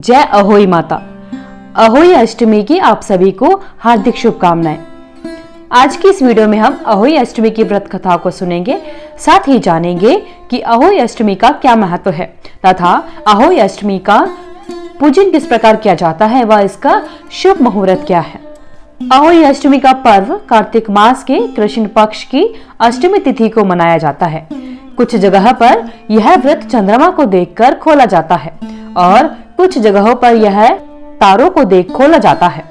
जय अहोई माता। अहोई अष्टमी की आप सभी को हार्दिक शुभकामनाएं। आज की इस वीडियो में हम अहोई अष्टमी की व्रत कथा को सुनेंगे, साथ ही जानेंगे कि अहोई अष्टमी का क्या महत्व है तथा अहोई अष्टमी का पूजन किस प्रकार किया जाता है व इसका शुभ मुहूर्त क्या है। अहोई अष्टमी का पर्व कार्तिक मास के कृष्ण पक्ष की अष्टमी तिथि को मनाया जाता है। कुछ जगह पर यह व्रत चंद्रमा को देखकर खोला जाता है और कुछ जगहों पर यह तारों को देख खोला जाता है।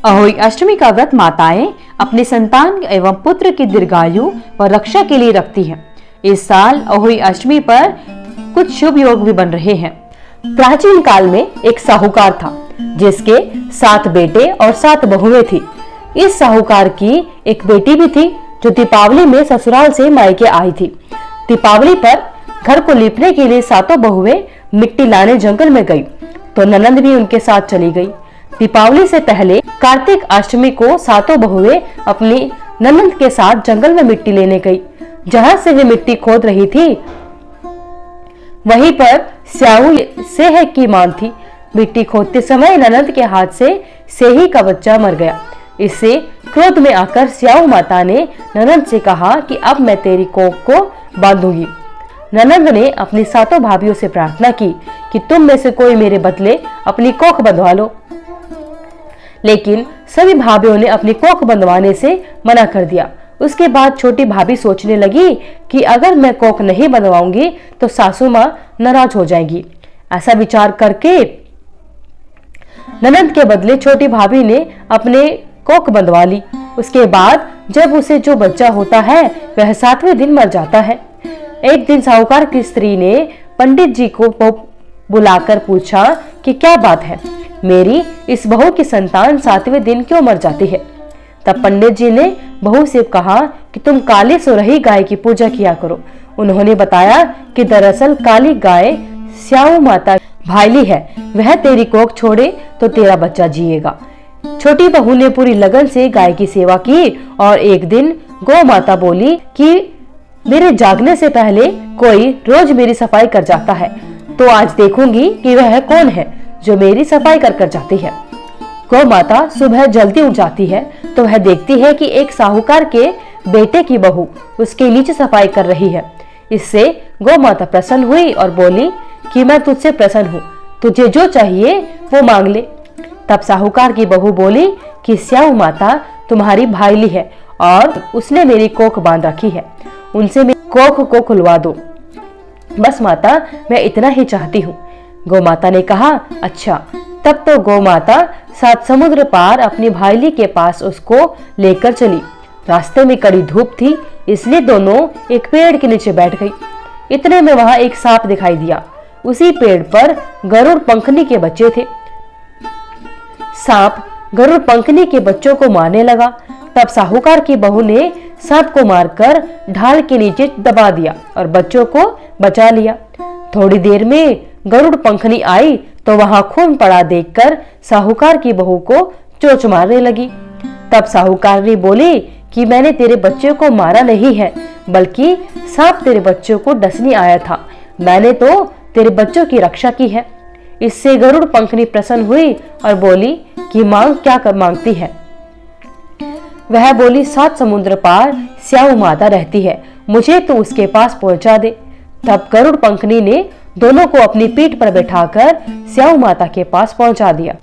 अहोई अष्टमी का व्रत माताएं अपने संतान एवं पुत्र की दीर्घायु व रक्षा के लिए रखती हैं। इस साल अहोई अष्टमी पर कुछ शुभ योग भी बन रहे हैं। प्राचीन काल में एक साहूकार था जिसके 7 बेटे और 7 बहुएं थी। इस साहूकार की एक बेटी भी थी जो दीपावली में ससुराल से मायके आई थी। दीपावली पर घर को लीपने के लिए 7 बहुएं मिट्टी लाने जंगल में गई तो ननंद भी उनके साथ चली गई। दीपावली से पहले कार्तिक अष्टमी को 7 बहुएं अपनी ननंद के साथ जंगल में मिट्टी लेने गई। जहां से वे मिट्टी खोद रही थी वहीं पर स्याहू सेह की मान थी। मिट्टी खोदते समय ननंद के हाथ से सेही का बच्चा मर गया। इससे क्रोध में आकर स्याहू माता ने ननंद से कहा कि अब मैं तेरी कोख को बांधूंगी। ननंद ने अपनी 7 भाभियों से प्रार्थना की कि तुम में से कोई मेरे बदले अपनी कोख बंधवा लो, लेकिन सभी भाभियों ने अपनी कोख बंधवाने से मना कर दिया। उसके बाद छोटी भाभी सोचने लगी कि अगर मैं कोख नहीं बंधवाऊंगी तो सासू माँ नाराज हो जाएगी। ऐसा विचार करके ननंद के बदले छोटी भाभी ने अपने कोख बंधवा ली। उसके बाद जब उसे जो बच्चा होता है वह 7वें दिन मर जाता है। एक दिन साहूकार की स्त्री ने पंडित जी को बुलाकर पूछा कि क्या बात है, मेरी इस बहू की संतान 7वें दिन क्यों मर जाती है। तब पंडित जी ने बहू से कहा कि तुम काली सुरही गाय की पूजा किया करो। उन्होंने बताया कि दरअसल काली गाय स्याहू माता भाईली है, वह तेरी कोख छोड़े तो तेरा बच्चा जिएगा। छोटी बहू ने पूरी लगन से गाय की सेवा की और एक दिन गौ माता बोली कि मेरे जागने से पहले कोई रोज मेरी सफाई कर जाता है, तो आज देखूंगी कि वह कौन है जो मेरी सफाई कर जाती है। गौ माता सुबह जल्दी उठ जाती है तो वह देखती है कि एक साहूकार के बेटे की बहू उसके नीचे सफाई कर रही है। इससे गौ माता प्रसन्न हुई और बोली कि मैं तुझसे प्रसन्न हूँ, तुझे जो चाहिए वो मांग ले। तब साहूकार की बहू बोली कि स्याहू माता तुम्हारी भाईली है और उसने मेरी कोख बांध रखी है, उनसे मेरी कोख को खुलवा दो। बस माता, मैं इतना ही चाहती हूँ। गौ माता ने कहा अच्छा। तब तो गौ माता 7 समुद्र पार अपनी भाईली के पास उसको लेकर चली। रास्ते में कड़ी धूप थी, इसलिए दोनों एक पेड़ के नीचे बैठ गई। इतने में वहां एक सांप दिखाई दिया। उसी पेड़ पर गरुड़ पंखनी के बच्चे थे। सांप गरुड़ पंखनी के बच्चों को मारने लगा। तब साहूकार की बहू ने सांप को मारकर ढाल के नीचे दबा दिया और बच्चों को बचा लिया। थोड़ी देर में गरुड़ पंखनी आई तो वहां खून पड़ा देखकर साहूकार की बहू को चोंच मारने लगी। तब साहूकारनी बोली कि मैंने तेरे बच्चे को मारा नहीं है, बल्कि सांप तेरे बच्चों को डसने आया था। मैंने तो तेरे बच्चों की रक्षा की है। इससे गरुड़ पंखनी प्रसन्न हुई और बोली कि मांग क्या मांगती है। वह बोली 7 समुद्र पार स्याहू माता रहती है, मुझे तो उसके पास पहुंचा दे। तब गरुड़ पंखनी ने दोनों को अपनी पीठ पर बैठाकर स्याहू माता के पास पहुंचा दिया।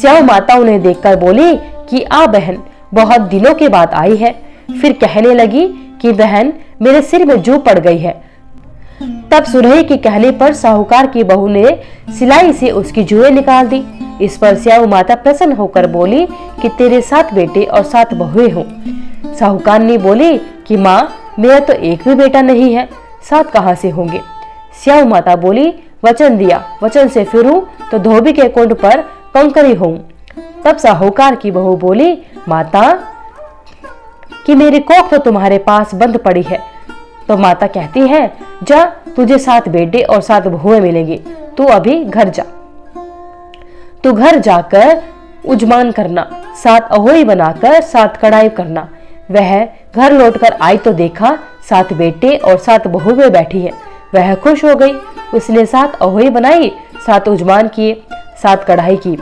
स्याहू माता उन्हें देखकर बोली कि आ बहन, बहुत दिनों के बाद आई है। फिर कहने लगी कि बहन, मेरे सिर में जू पड़ गई है। तब सुरही के कहने पर साहूकार की बहू ने सिलाई से उसकी जुएं निकाल दी। इस पर स्याहू माता प्रसन्न होकर बोली कि तेरे 7 बेटे और 7 बहुएं हों। साहूकार ने बोली कि माँ, मेरा तो एक भी बेटा नहीं है, 7 कहाँ से होंगे। स्याहू माता बोली वचन दिया, वचन से फिरूं तो धोबी के कुंड पर कंकरी हूं। तब साहूकार की बहू बोली माता कि मेरी कोख तो तुम्हारे पास बंद पड़ी है। तो माता कहती है जा, तुझे 7 बेटे और 7 बहुएं मिलेंगी, तू अभी घर जा। तू घर जाकर उजमान करना, 7 अहोई बनाकर 7 कढ़ाई करना। वह घर लौटकर आई तो देखा 7 बेटे और 7 बहुएं बैठी हैं। वह खुश हो गई। उसने 7 अहोई बनाई, 7 उजमान किए, 7 कढ़ाई की।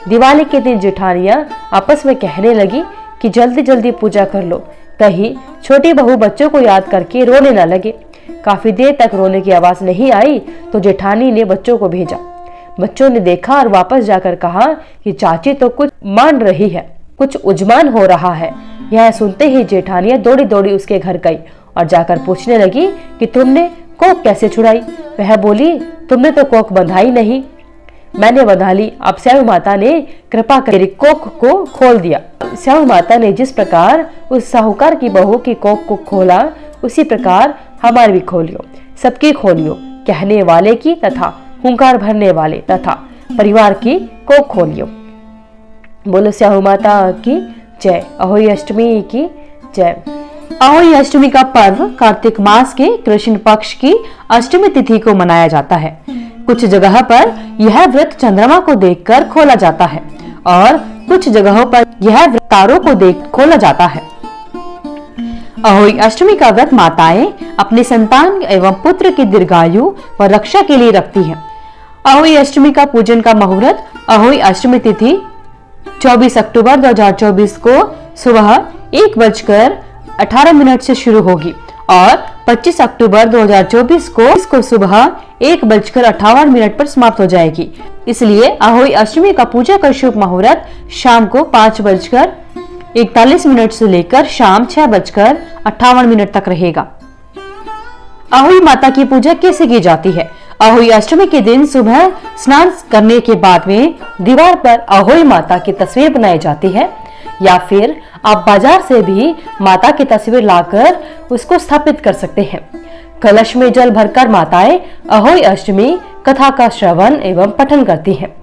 दिवाली के दिन जेठानियां आपस में कहने लगी कि जल्दी जल्दी पूजा कर लो, कहीं छोटी बहू बच्चों को याद करके रोने न लगे। काफी देर तक रोने की आवाज नहीं आई तो जेठानी ने बच्चों को भेजा। बच्चों ने देखा और वापस जाकर कहा कि चाची तो कुछ मान रही है, कुछ उजमान हो रहा है। यह सुनते ही जेठानियां दौड़ी दौड़ी उसके घर गई और जाकर पूछने लगी कि तुमने कोक कैसे छुड़ाई। वह बोली, तुमने तो कोक बंधाई नहीं। मैंने बंधा ली। अब स्याहू माता ने कृपा कर कोक को खोल दिया। स्याहू माता ने जिस प्रकार उस साहूकार की बहू की कोक को खोला, उसी प्रकार हमारी भी खोलियो, सबकी खोलियो, कहने वाले की तथा हुंकार भरने वाले तथा परिवार की कोक खोलियो। बोलो स्याहू माता की जय। अहोई अष्टमी की जय। अहोई अष्टमी का पर्व कार्तिक मास के कृष्ण पक्ष की अष्टमी तिथि को मनाया जाता है। कुछ जगह पर यह व्रत चंद्रमा को देखकर खोला जाता है और कुछ जगहों पर यह व्रत तारों को देख खोला जाता है। अहोई अष्टमी का व्रत माताएं अपने संतान एवं पुत्र की दीर्घायु व रक्षा के लिए रखती हैं। अहोई अष्टमी का पूजन का मुहूर्त अहोई अष्टमी तिथि 24 अक्टूबर 2024 को सुबह 1:18 से शुरू होगी और 25 अक्टूबर 2024 को सुबह 1:58 पर समाप्त हो जाएगी। इसलिए अहोई अष्टमी का पूजा का शुभ मुहूर्त शाम को 5:41 से लेकर शाम 6:58 तक रहेगा। अहोई माता की पूजा कैसे की जाती है? अहोई अष्टमी के दिन सुबह स्नान करने के बाद में दीवार पर अहोई माता की तस्वीर बनाई जाती है, या फिर आप बाजार से भी माता की तस्वीर लाकर उसको स्थापित कर सकते हैं। कलश में जल भरकर माताएं अहोई अष्टमी कथा का श्रवण एवं पठन करती हैं।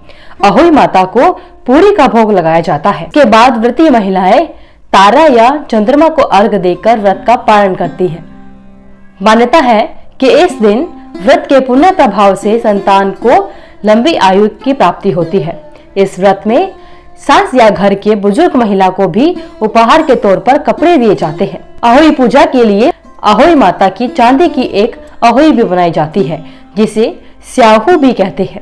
अहोई माता को पूरी का भोग लगाया जाता है। के बाद व्रती महिलाएं तारा या चंद्रमा को अर्घ देकर व्रत का पालन करती हैं। मान्यता है कि इस दिन व्रत के पुण्य प्रभाव से संतान को लंबी आयु की प्राप्ति होती है। इस व्रत में सास या घर के बुजुर्ग महिला को भी उपहार के तौर पर कपड़े दिए जाते हैं। अहोई पूजा के लिए अहोई माता की चांदी की एक अहोई भी बनाई जाती है, जिसे स्याहू भी कहते हैं।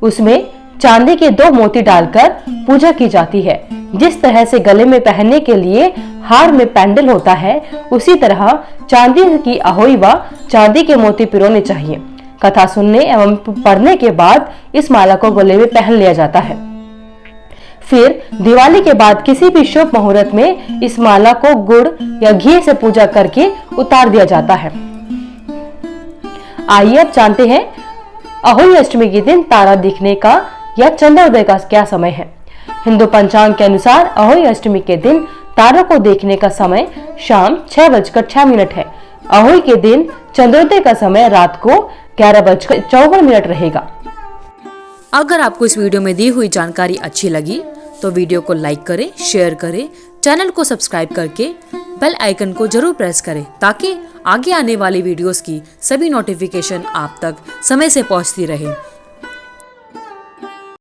उसमें चांदी के 2 मोती डालकर पूजा की जाती है। जिस तरह से गले में पहनने के लिए हार में पैंडल होता है, उसी तरह चांदी की अहोई व चांदी के मोती पिरोने चाहिए। कथा सुनने एवं पढ़ने के बाद इस माला को गले में पहन लिया जाता है। फिर दिवाली के बाद किसी भी शुभ मुहूर्त में इस माला को गुड़ या घी से पूजा करके उतार दिया जाता है। आइए अब जानते हैं अहोई अष्टमी के दिन तारा दिखने का या चंद्रोदय का क्या समय है। हिंदू पंचांग के अनुसार अहोई अष्टमी के दिन तारों को देखने का समय शाम 6:06 है। अहोई के दिन चंद्रोदय का समय रात को 11:54 रहेगा। अगर आपको इस वीडियो में दी हुई जानकारी अच्छी लगी तो वीडियो को लाइक करें, शेयर करें, चैनल को सब्सक्राइब करके बेल आइकन को जरूर प्रेस करें ताकि आगे आने वाली वीडियोस की सभी नोटिफिकेशन आप तक समय से पहुंचती रहे।